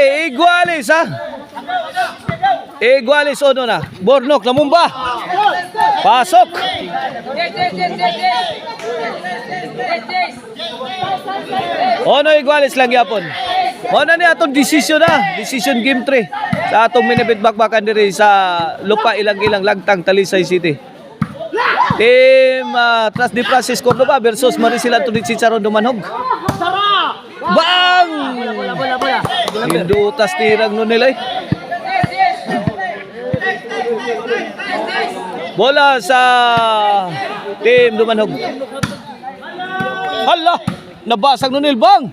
Igualis ha. Igualis ono na. Bornok namumba. Pasok. Ono Igualis lang yapon. Ono ni atong decision na. Decision game 3. Sa atong minibit bakbakan diri sa lupa ilang-ilang Lagtang Talisay City. Team Trust the Process Cordoba versus Maricel Anthony Chicharon Dumanhog. Bang! Hindutas tirang nun nila eh. Bola sa Team Dumanhog. Hala! Nabasag nun nila bang!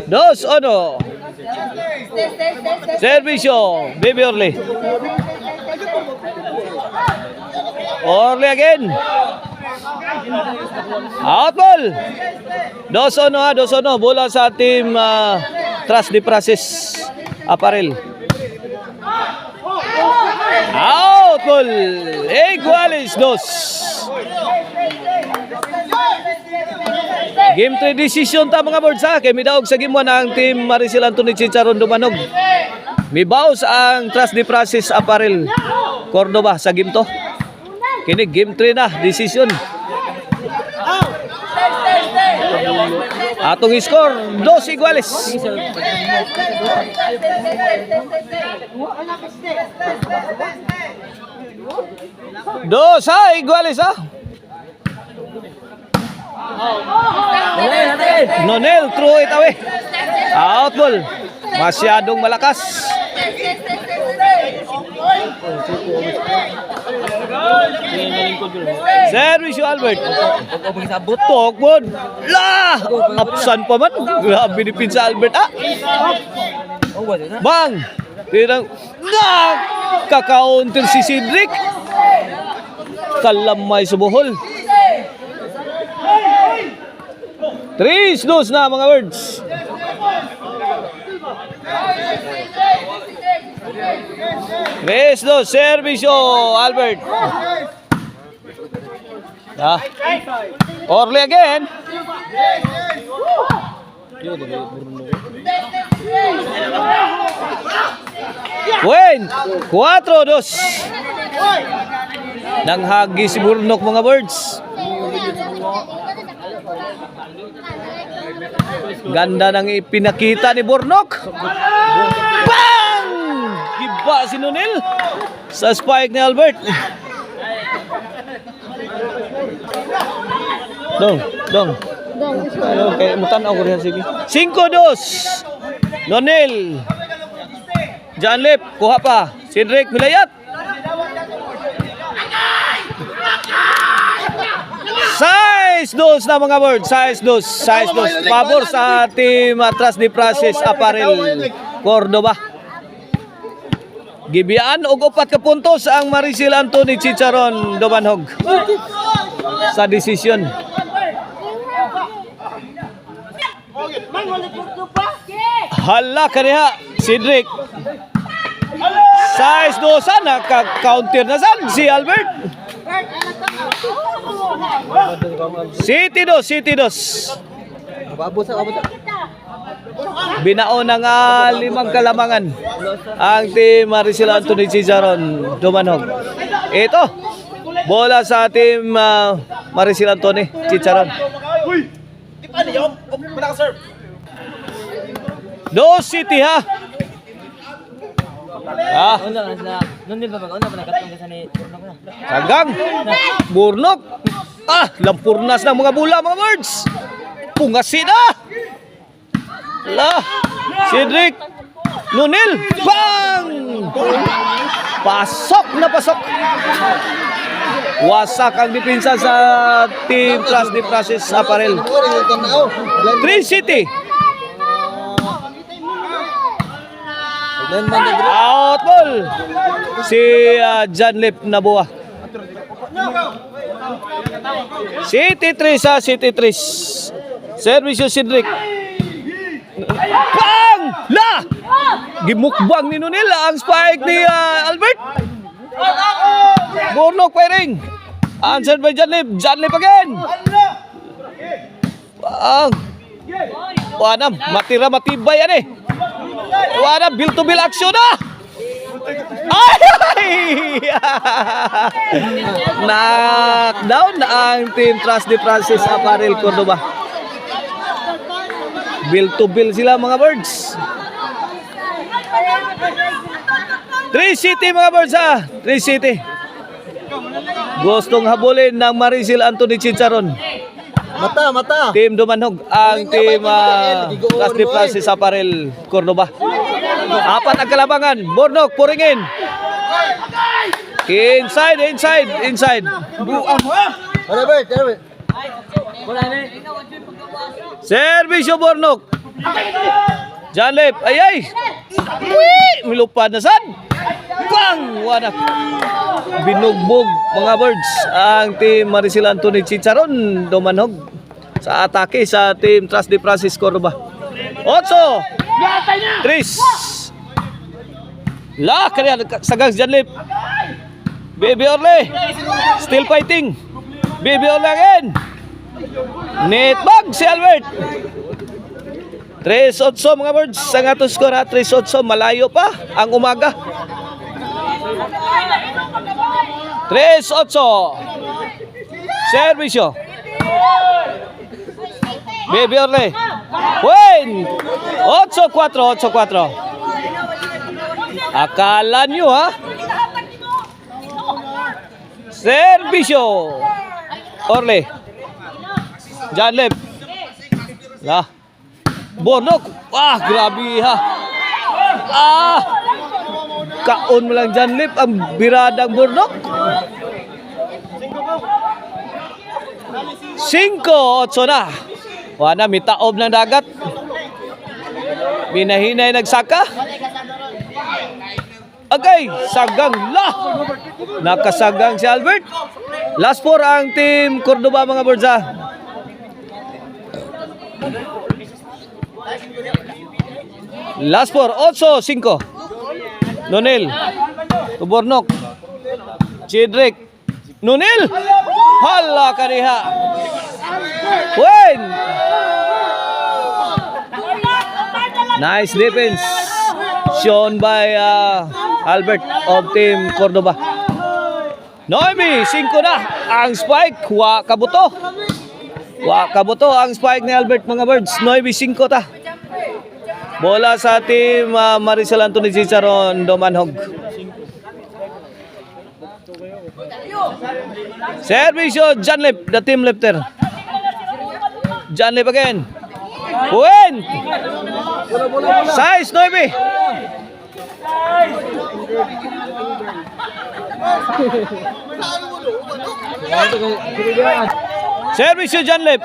Dos ono. Servisyo, Baby Orly. Orly again. Out ball. Dos ono. Bola sa Team Trust the Process Apparel. Out ball. Igualis dos. Game 3 decision ta mga boards ha. Kay midaog sa game 1 ang Team Maricel Anthony Chicharon Dumanhog. Mibaws ang Trust the Process Apparel Cordoba sa game 2. Kini game 3 na decision. Atong score 2 iguales. Dos ha iguales ha. Nonel throw it away. Out ball. Masyadong malakas. Servisyo Albert. Tokbon. La! Absan pa man. Grabe ni Pinsa Albert ah. Bang! Tirang kaka-counter si Cedric. Kalamay sa buhol. 3-2 na mga words. Servisyo Albert. Orly again. Win 4-2. Nanghagi si Burnok mga birds. Ganda ng ipinakita ni Burnok. Bang! Giba si Nonel sa spike ni Albert. Dong. Ano kay mutan ako rin sige. 5-2. Nonel. Janlip kuha pa. Cedric Milayat. Size 2 na mga bird. Size 2. Pabor sa Team Trust the Process Apparel Cordoba. Gibiyaan og 4 ka puntos ang Maricel Anthony Chicharon Dumanhog sa desisyon. Hala kaniha Cedric. Size 2 sana ka-counter na san si Albert. City 2. Binaon ng 5 kalamangan ang Team Maricel Anthony Chicharon Dumanhog. Ito, bola sa Team Maricel Anthony Chicharon. Dos City ha. Sagang Burnok. Lampurnas ng mga bula mga birds. Pungasin na. Cedric Nonel. Bang! Pasok. Wasak ang depensa sa Team Trust the Process Apparel. 3 City. Out ball. Si Janlip Nabuha. City 3 sa City 3. Servisyo Cedric. Bang! La! Gimukbang ni Nonel ang spike ni Albert. Burnok firing. Answered by Janlip. Janlip again. Ang Wanam, matira matibay yan eh. Wanam, bill to bill action na. Ay! Knockdown ang Team Trust de Francis Apparel Cordoba. Bill to bill sila mga birds. 3 City mga birds ha. 3 City. Gustong habulin ng Maricel Anthony Chicharon. Mata. Team Dumanhog ang Team Trust de Francis Apparel Cordoba. 4 ang kalabangan. Bornok, puringin. Inside. Servisyo Bornok. Janlep, ay. Milupad na sad. Bang! Wanak. Binugbog mga birds ang Team Maricel Anthony Chicharon Dumanhog sa atake sa Team Trust de Francis Cordoba. 8 Tris La kaya sagang Janlip. Baby Orle still fighting. Baby Orle again. Net bag si Albert. 3-8 mga birds ang atong score ha. 3-8 malayo pa ang umaga. 3-8 servisyo. Baby Orle win 8-4. Akala nyo ha. Servisyo Orle Janlep lah Bornok. Grabe ha. Kaon mo lang Janlep ang biradang Bornok. 5-8 na. Wana mitaob ng dagat. Binahinay nagsaka. Agay, sagang lah. Nakasagang si Albert. Last 4 ang Team Cordoba mga birds ha. Last 4, 8-5. Nonel Bornok Chidrick Nonel. Hala kariha. Win. Nice defense shown by Albert of Team Cordoba. Noemi, 5 na ang spike. Wa kabuto ang spike ni Albert mga birds. Noemi, 5 ta. Bola sa Team Maricel Anthony Chicharon Dumanhog. Servisyo Janlip, the team lifter. Janlip again. Win. Size Noemi. Servisyo Janlip.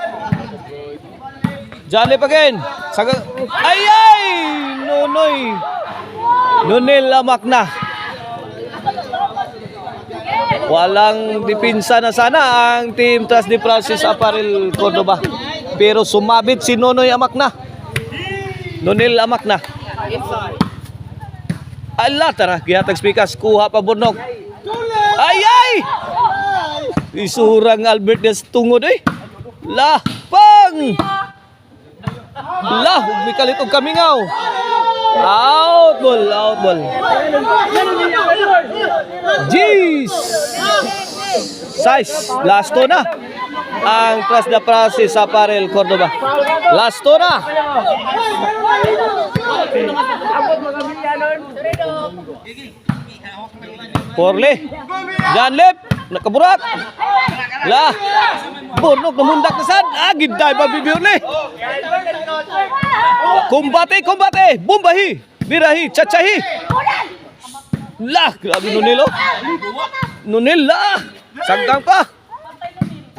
Janlip again. Ay! Nonoy. Nonel lamak na. Walang dipinsa na sana ang Team Trust de Francis Apparel Cordoba. Pero sumabit si Nonoy amak na. Nonel amak na. Ala tara, gihatag spikas. Kuha pa Bornok. Ay! Isurang Albert des tungod eh. Pang! Bikalit og kamingaw. Out ball. Jeez. Size. Last to na. Ang Trust de Francis Apparel Cordoba. Last to na. Porle. Janlip. Nakaburak. Bornok namundak na sad. Giday pa bibiyorle. Kumbate. Bumbahi. Birahi. Chachahi. Grabe Nonel oh. Nonel Sanggang pa.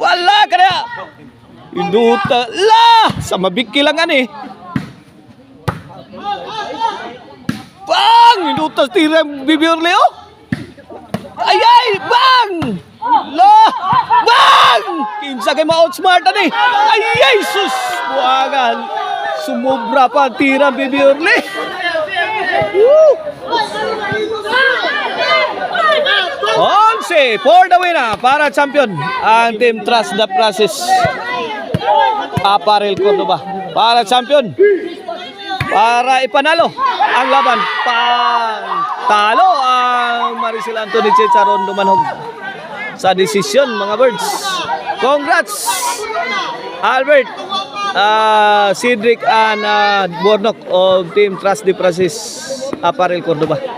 Wala kaya. Induta. Sa mabiki lang ani. Bang! Induta tira bibiyorle oh. Ay! Bang! Bang! Kinsa kay ma-outsmart ani. Ay, Jesus! Buwagan. Sumobra pa tira Baby Orly. Onse for the win para champion ang Team Trust de Francis. Apparel Cordoba. Para champion. Para ipanalo ang laban. Talo ang Maricel Anthony Chicharon Dumanhog sa desisyon, mga birds. Congrats Albert, Cedric and Bornok of Team Trust de Francis Apparel Cordoba.